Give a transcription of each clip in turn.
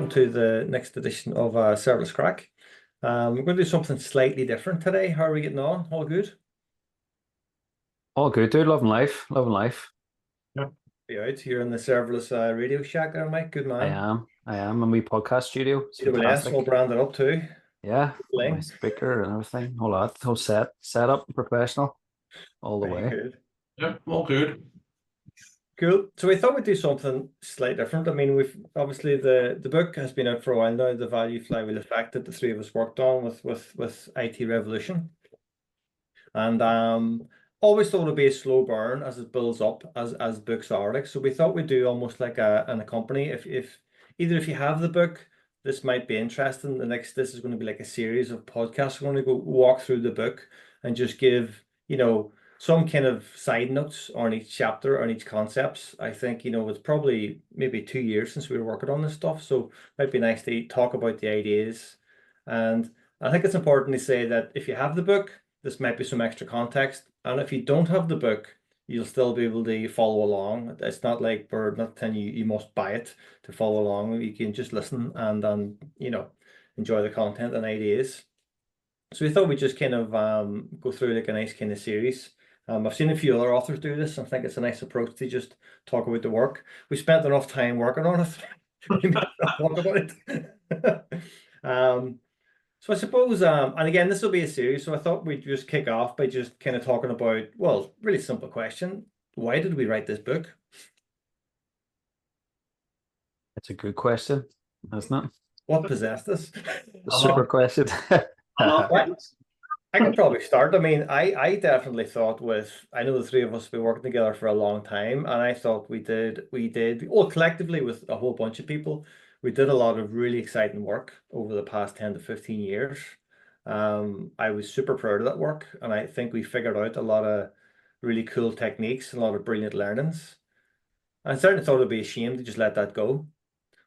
welcome to the next edition of Serverless Craic. We're going to do something slightly different today. How are we getting on? All good? All good, dude. Loving life. Loving life. Yeah. Be out here in the Serverless Radio Shack there, Mike. Good I man. am. I am. And we podcast studio. It's AWS all fantastic. branded up too. Yeah. Bling. My speaker and everything. Whole lot. Whole set up professional all the Very way. good. Yeah, all good. Cool. So we thought we'd do something slightly different. I mean, we've obviously the book has been out for a while now, the Value Flywheel Effect that the three of us worked on with IT Revolution. And always thought it'd be a slow burn as it builds up as books are like. So we thought we'd do almost like an accompany. If either if you have the book, this might be interesting. This is going to be like a series of podcasts. We're going to go walk through the book and just give, some kind of side notes on each chapter, on each concepts. I think, it's probably maybe 2 years since we were working on this stuff. So it might be nice to talk about the ideas. And I think it's important to say that if you have the book, this might be some extra context. And if you don't have the book, you'll still be able to follow along. It's not like we're not telling you must buy it to follow along. You can just listen and enjoy the content and ideas. So we thought we'd just kind of go through like a nice kind of series. I've seen a few other authors do this. I think it's a nice approach to just talk about the work. We spent enough time working on it. We may talk about it. So I suppose, and again, this will be a series. So I thought we'd just kick off by just kind of talking about, well, really simple question. Why did we write this book? It's a good question, isn't it? What possessed us? A super question. I can probably start. I mean, I definitely thought I know the three of us have been working together for a long time, and I thought we did, well, collectively with a whole bunch of people, we did a lot of really exciting work over the past 10 to 15 years. I was super proud of that work, and I think we figured out a lot of really cool techniques, a lot of brilliant learnings. I certainly thought it'd be a shame to just let that go.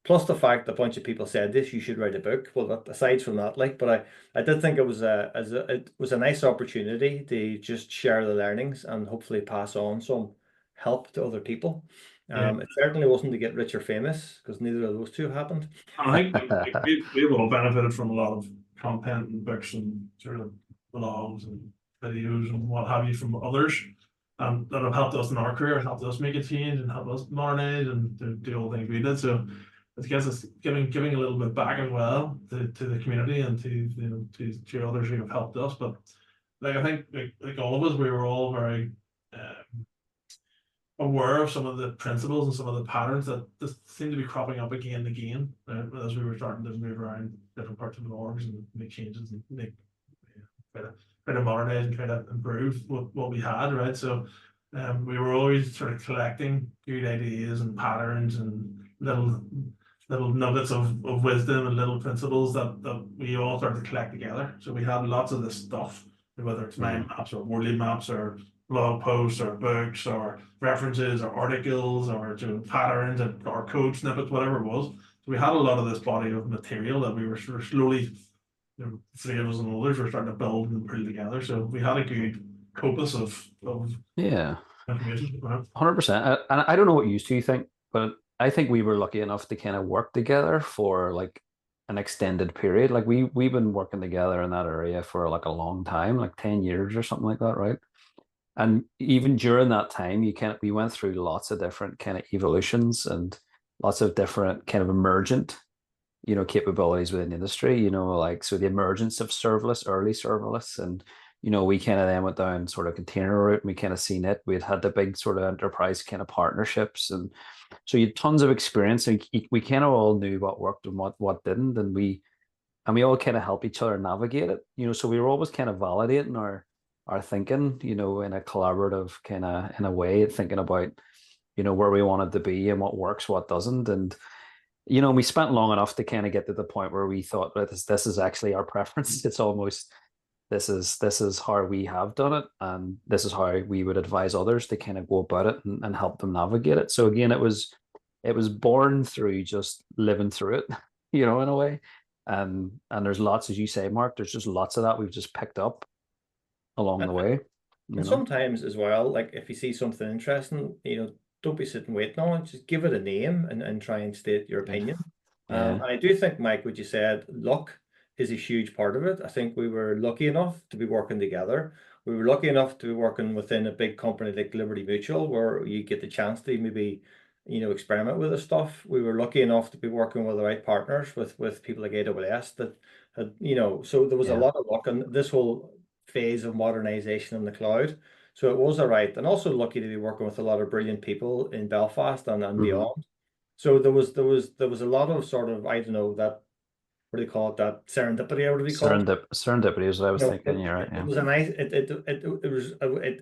Plus the fact that a bunch of people said this, you should write a book. Well, aside from that, but I did think it was a nice opportunity to just share the learnings and hopefully pass on some help to other people. It certainly wasn't to get rich or famous, because neither of those two happened. I think we've all benefited from a lot of content and books and sort of blogs and videos and what have you from others that have helped us in our career, helped us make a change and helped us modernize and do all the things we did. So I guess it's giving a little bit back as well to the community and to others who have helped us. But like I think like all of us, we were all very aware of some of the principles and some of the patterns that just seem to be cropping up again and again as we were starting to move around different parts of the orgs and make changes and try to modernize and try to improve what we had, right? So we were always sort of collecting good ideas and patterns and little nuggets of wisdom and little principles that we all started to collect together. So we had lots of this stuff, whether it's mind maps or worldly maps or blog posts or books or references or articles or patterns or code snippets, whatever it was. So we had a lot of this body of material that we were sort of slowly, three of us and others were starting to build and put together. So we had a good corpus of information. 100%. And I don't know what you think, but I think we were lucky enough to kind of work together for like an extended period. Like we've been working together in that area for like a long time, like 10 years or something like that, right? And even during that time, we went through lots of different kind of evolutions and lots of different kind of emergent, capabilities within the industry, like, so the emergence of early serverless, and, we kind of then went down sort of container route, and we kind of seen it. We had the big sort of enterprise kind of partnerships. And so you had tons of experience, and we kind of all knew what worked and what didn't. And we all kind of help each other navigate it, so we were always kind of validating our thinking, in a collaborative kind of, in a way, thinking about, where we wanted to be and what works, what doesn't. And, we spent long enough to kind of get to the point where we thought that this is actually our preference. It's almost, this is how we have done it, and this is how we would advise others to kind of go about it and help them navigate it. So again, it was born through just living through it, in a way. And there's lots, as you say, Mark, there's just lots of that we've just picked up along the way. And sometimes as well, like if you see something interesting, don't be sitting waiting on it. Just give it a name and try and state your opinion. And I do think, Mike, what you said, luck is a huge part of it. I think we were lucky enough to be working together. We were lucky enough to be working within a big company like Liberty Mutual, where you get the chance to maybe, experiment with the stuff. We were lucky enough to be working with the right partners with people like AWS that had, so there was a lot of luck in this whole phase of modernization in the cloud. So it was all right. And also lucky to be working with a lot of brilliant people in Belfast and beyond. So there was a lot of sort of, I don't know, that, what do you call it, that serendipity, or what do we call it? Serendipity is what I was thinking. It, You're right. it Yeah. was a nice, it was,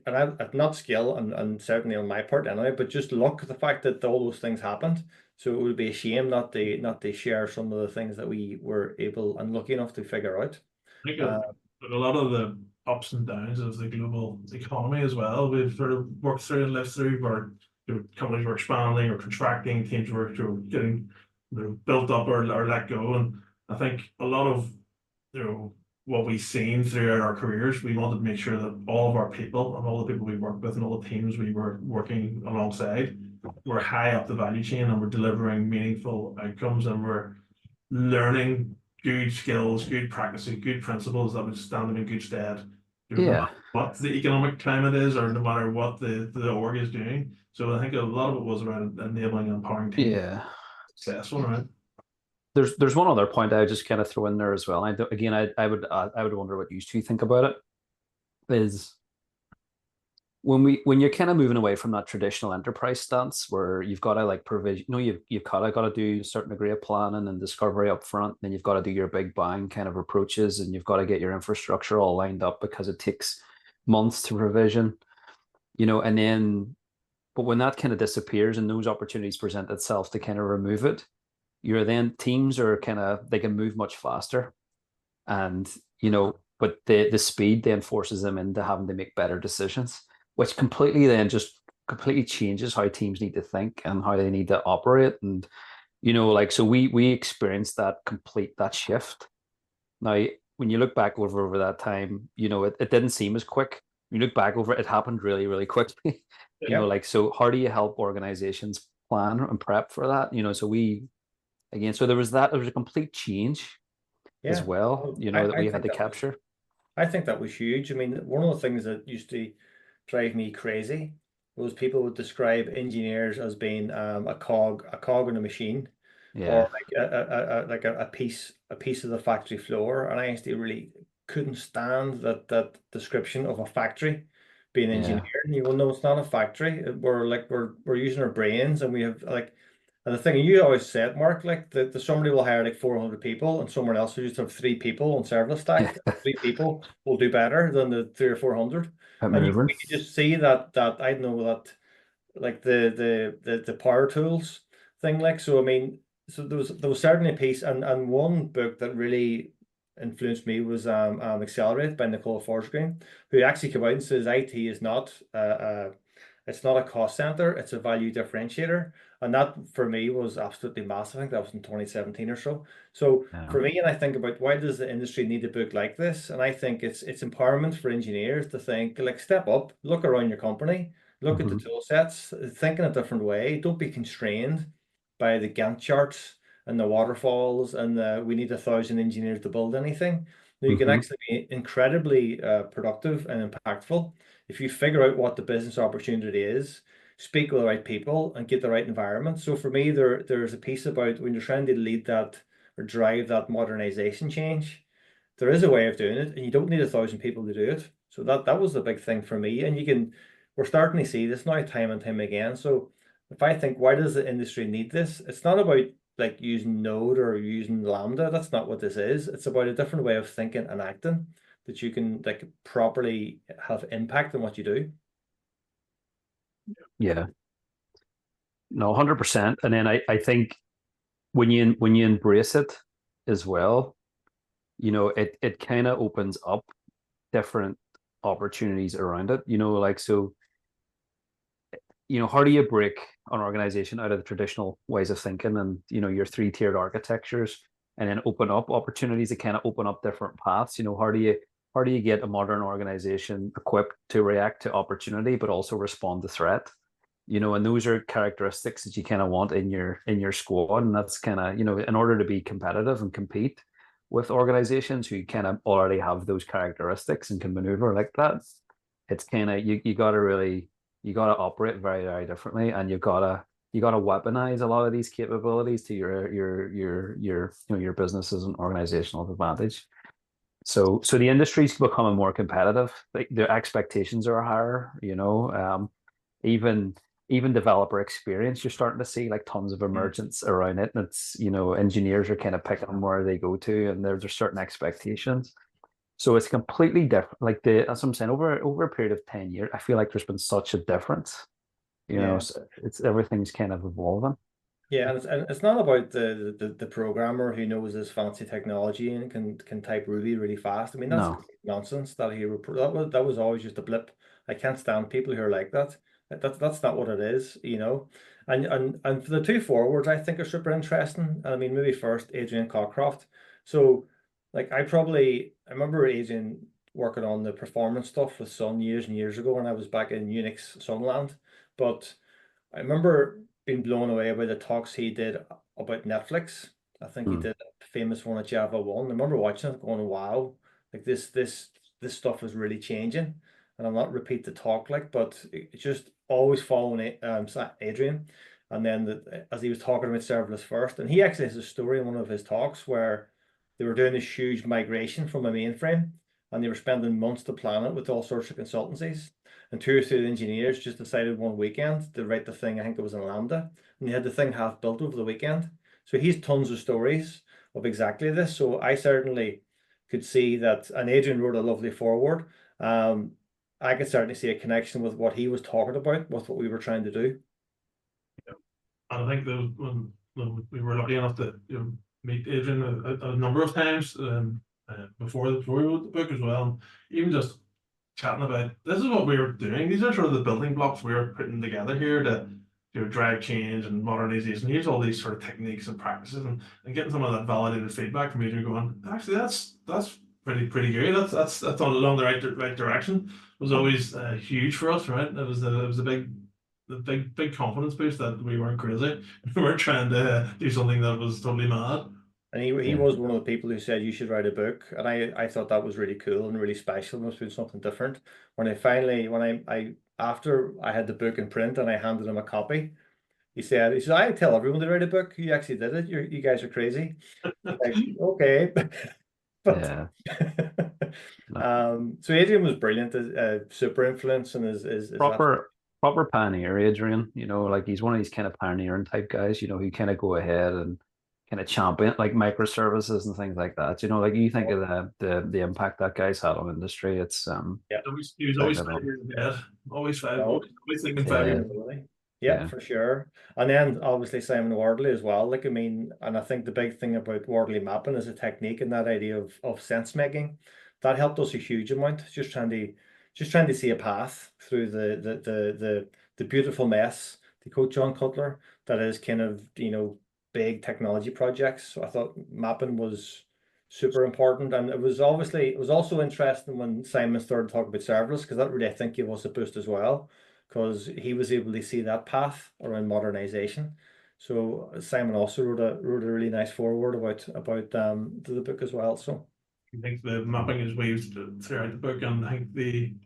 and not skill and certainly on my part anyway, but just luck, the fact that all those things happened. So it would be a shame not to share some of the things that we were able and lucky enough to figure out. I think a lot of the ups and downs of the global economy as well, we've sort of worked through and lived through, where companies were expanding or contracting, teams were getting built up or let go. And I think a lot of what we've seen throughout our careers, we wanted to make sure that all of our people and all the people we worked with and all the teams we were working alongside were high up the value chain and were delivering meaningful outcomes, and were learning good skills, good practices, good principles that would stand them in good stead. No matter what the economic climate is, or no matter what the org is doing. So I think a lot of it was around enabling and empowering teams. Successful, right? There's one other point I would just kind of throw in there as well. I would wonder what you two think about it. Is when you're kind of moving away from that traditional enterprise stance, where you've got to like provision, you've got to do a certain degree of planning and discovery up front, then you've got to do your big bang kind of approaches, and you've got to get your infrastructure all lined up because it takes months to provision, and then, but when that kind of disappears and those opportunities present itself to kind of remove it, teams are they can move much faster, and but the speed then forces them into having to make better decisions, which completely changes how teams need to think and how they need to operate. And so we experienced that shift. Now when you look back over that time, it didn't seem as quick. When you look back over it, it happened really, really quickly. So how do you help organizations plan and prep for that? So there was a complete change as well, that we had to capture. I think that was huge. I mean, one of the things that used to drive me crazy was people would describe engineers as being a cog in a machine, or like a piece of the factory floor. And I actually really couldn't stand that description of a factory being engineered. And you will know it's not a factory. We're using our brains, and we have and the thing you always said, Mark, like the somebody will hire like 400 people, and someone else will just have 3 people on serverless stack. 3 people will do better than the 300 or 400. And we can just see that I know that, like the power tools thing. So I mean, so there was certainly a piece, and one book that really influenced me was Accelerate by Nicole Forsgren, who actually came out and says IT is not it's not a cost center, it's a value differentiator. And that for me was absolutely massive. I think that was in 2017 or so. So for me, and I think about, why does the industry need a book like this? And I think it's empowerment for engineers to think, like, step up, look around your company, look at the tool sets, think in a different way. Don't be constrained by the Gantt charts and the waterfalls and we need 1,000 engineers to build anything. You can actually be incredibly productive and impactful if you figure out what the business opportunity is, speak with the right people, and get the right environment. So for me, there's a piece about when you're trying to lead that or drive that modernization change, there is a way of doing it, and you don't need 1,000 people to do it. So that was the big thing for me. And we're starting to see this now time and time again. So if I think, why does the industry need this? It's not about like using Node or using Lambda. That's not what this is. It's about a different way of thinking and acting that you can like properly have impact on what you do. Yeah. No, 100%. And then I think when you embrace it as well, it kind of opens up different opportunities around it. How do you break an organization out of the traditional ways of thinking and your 3-tiered architectures, and then open up opportunities that kind of open up different paths? How do you get a modern organization equipped to react to opportunity but also respond to threat? and those are characteristics that you kind of want in your squad, and that's kind of, in order to be competitive and compete with organizations who kind of already have those characteristics and can maneuver like that. It's kind of, you got to operate very, very differently, and you got to weaponize a lot of these capabilities to your business as an organizational advantage. So the industry's becoming more competitive. Like, the expectations are higher, even developer experience, you're starting to see like tons of emergence around it. And it's, engineers are kind of picking where they go to, and there's certain expectations. So it's completely different. Like, as I'm saying, over a period of 10 years, I feel like there's been such a difference. So it's everything's kind of evolving. Yeah, and it's not about the programmer who knows this fancy technology and can type Ruby really fast. I mean, that's No. nonsense. That was always just a blip. I can't stand people who are like that. That's not what it is, And for the two forwards, I think are super interesting. I mean, maybe first Adrian Cockcroft. So, like, I remember Adrian working on the performance stuff with Sun years and years ago when I was back in Unix Sunland, but I remember being blown away by the talks he did about Netflix. I think he did a famous one at Java 1. I remember watching it going, wow, like this stuff is really changing. And I'll not repeat the talk, but it's just always following Adrian. And then as he was talking about serverless first, and he actually has a story in one of his talks where they were doing this huge migration from a mainframe, and they were spending months to plan it with all sorts of consultancies. And two or three engineers just decided one weekend to write the thing. I think it was in Lambda, and they had the thing half built over the weekend. So he's tons of stories of exactly this. So I certainly could see that, and Adrian wrote a lovely foreword. I could certainly see a connection with what he was talking about with what we were trying to do. Yeah. And I think that when we were lucky enough to meet Adrian a number of times before we wrote the book as well, even just chatting about this is what we were doing. These are sort of the building blocks we were putting together here to drive change and modernization. Here's all these sort of techniques and practices, and getting some of that validated feedback from Adrian going, actually that's pretty good. That's along the right direction. It was always huge for us, right? It was a big confidence boost that we weren't crazy. We weren't trying to do something that was totally mad. And he was one of the people who said you should write a book, and I thought that was really cool and really special. Must have been something different. When I after I had the book in print and I handed him a copy, he said, I tell everyone to write a book. You actually did it. You guys are crazy. Like, okay. But so Adrian was brilliant, super influence, and is proper pioneer, Adrian. Like, he's one of these kind of pioneering type guys, who kind of go ahead and kind of champion like microservices and things like that. Like, you think of the impact that guy's had on industry. It's he was always 5 years ahead. Always thinking 5 years ahead. Yeah, for sure. And then obviously Simon Wardley as well. Like, I mean, and I think the big thing about Wardley mapping is a technique and that idea of sense making. That helped us a huge amount. Just trying to see a path through the beautiful mess, to quote John Cutler, that is kind of, big technology projects. So I thought mapping was super important. And it was also interesting when Simon started talking about serverless, because that really, I think, gave us a boost as well, because he was able to see that path around modernization. So Simon also wrote a really nice foreword about the book as well. So I think the mapping is weaved throughout the book, and I think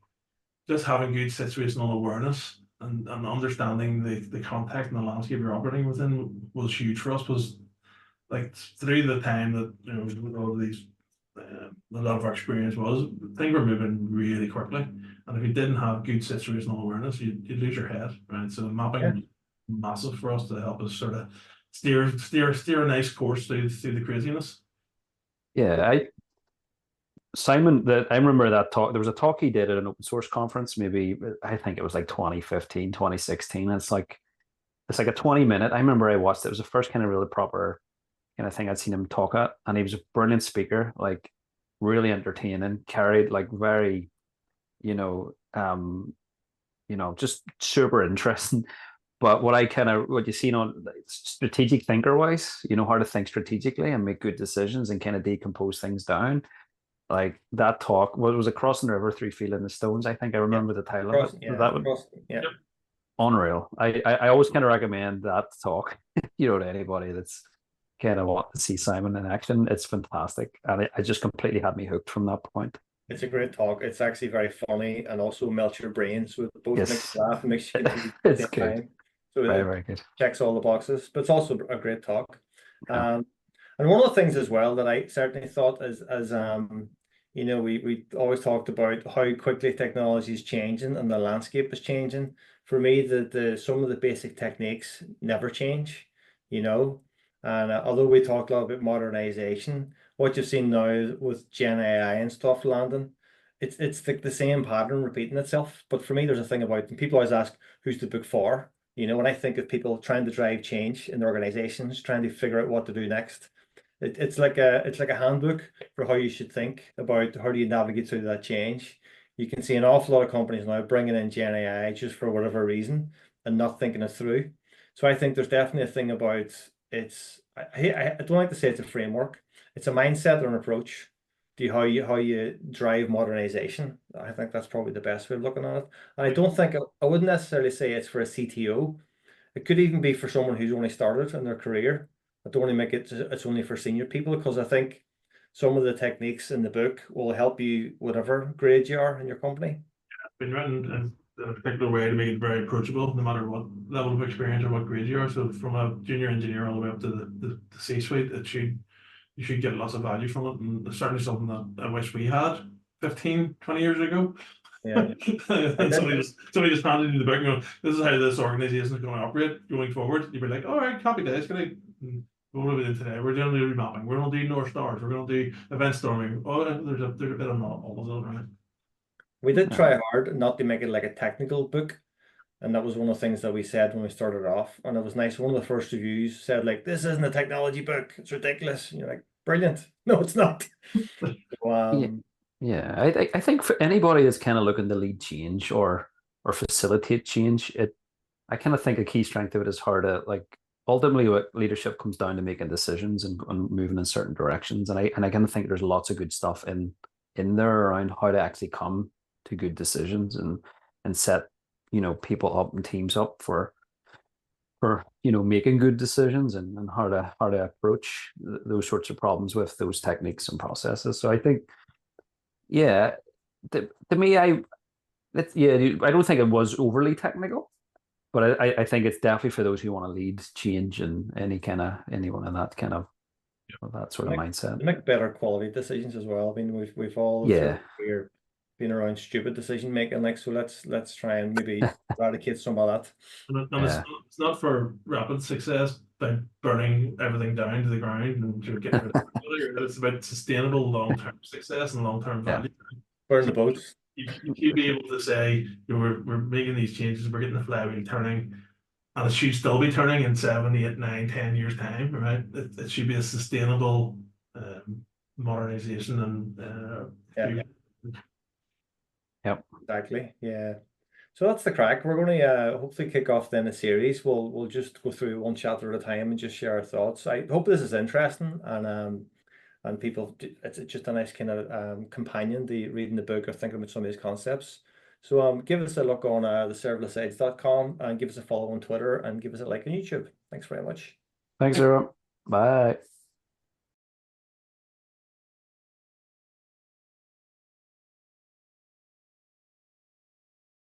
just having good situational awareness and understanding the context and the landscape you're operating within was huge for us. Was like, through the time that with all of these a lot of our experience was, things were moving really quickly, and if you didn't have good situational awareness, you'd lose your head, right? So the mapping was massive for us to help us sort of steer a nice course through the craziness. Yeah, I remember that talk. There was a talk he did at an open source conference, maybe I think it was like 2015, 2016. And it's like a 20-minute. I remember I watched it. It was the first kind of really proper kind of thing I'd seen him talk at, and he was a brilliant speaker, like really entertaining, carried like very, just super interesting. But what you seen on strategic thinker wise, how to think strategically and make good decisions and kind of decompose things down. Like, that talk, was it Crossing the River Through Feeling the Stones? I think I remember the title of it. That would, unreal. I always kind of recommend that talk, to anybody that's kind of want to see Simon in action. It's fantastic, and it just completely had me hooked from that point. It's a great talk. It's actually very funny and also melts your brain. So it both Yes. makes you laugh and makes you continue at It's the same good. time. So Very, it very good. checks all the boxes, but it's also a great talk. Yeah. And one of the things as well that I certainly thought as we always talked about how quickly technology is changing and the landscape is changing. For me, the some of the basic techniques never change, And although we talked a lot about modernization, what you've seen now with Gen AI and stuff landing, it's the same pattern repeating itself. But for me, there's a thing about, and people always ask, who's the book for? When I think of people trying to drive change in their organizations, trying to figure out what to do next, it's like a handbook for how you should think about how do you navigate through that change. You can see an awful lot of companies now bringing in Gen AI just for whatever reason and not thinking it through. So I think there's definitely a thing about I don't like to say it's a framework. It's a mindset or an approach to how you drive modernization. I think that's probably the best way of looking at it. And I don't think I wouldn't necessarily say it's for a CTO. It could even be for someone who's only started in their career. I don't want to make it's only for senior people, because I think some of the techniques in the book will help you whatever grade you are in your company. Been written in a particular way to make it very approachable, no matter what level of experience or what grade you are. So from a junior engineer all the way up to the C-suite, you should get lots of value from it, and it's certainly something that I wish we had 15, 20 years ago. Yeah. And somebody just handed you the book and go, this is how this organization is going to operate going forward. You'd be like, all right, copy this. What are we doing today? We're doing the remapping. We're going to do North Stars. We're going to do event storming. Oh, there's a bit of all of it, right? We did try hard not to make it like a technical book. And that was one of the things that we said when we started off. And it was nice. One of the first reviews said, like, this isn't a technology book. It's ridiculous. And you're like, brilliant. No, it's not. So, I think for anybody that's kind of looking to lead change or facilitate change, I kind of think a key strength of it is how to, like, ultimately what leadership comes down to making decisions and moving in certain directions. And I kind of think there's lots of good stuff in there around how to actually come to good decisions and set people up and teams up for making good decisions and how to approach those sorts of problems with those techniques and processes. So I think, to me, I don't think it was overly technical, but I think it's definitely for those who want to lead change and anyone in that kind of that sort of mindset. Make better quality decisions as well. I mean, we've all we're been around stupid decision making, like, so let's try and maybe eradicate some of that. And it's not for rapid success by burning everything down to the ground and getting rid of it. It's about sustainable long-term success and long-term value. Burn the boats. You'd be able to say, we're making these changes, we're getting the flywheel turning, and it should still be turning in 7, 8, 9, 10 years time, right? It should be a sustainable modernization and Yep. Exactly. Yeah. So that's the crack. We're going to hopefully kick off then a series. We'll just go through one chapter at a time and just share our thoughts. I hope this is interesting and people. It's just a nice kind of companion to reading the book or thinking about some of these concepts. So give us a look on the serverlessage.com and give us a follow on Twitter and give us a like on YouTube. Thanks very much. Thanks, everyone. Bye.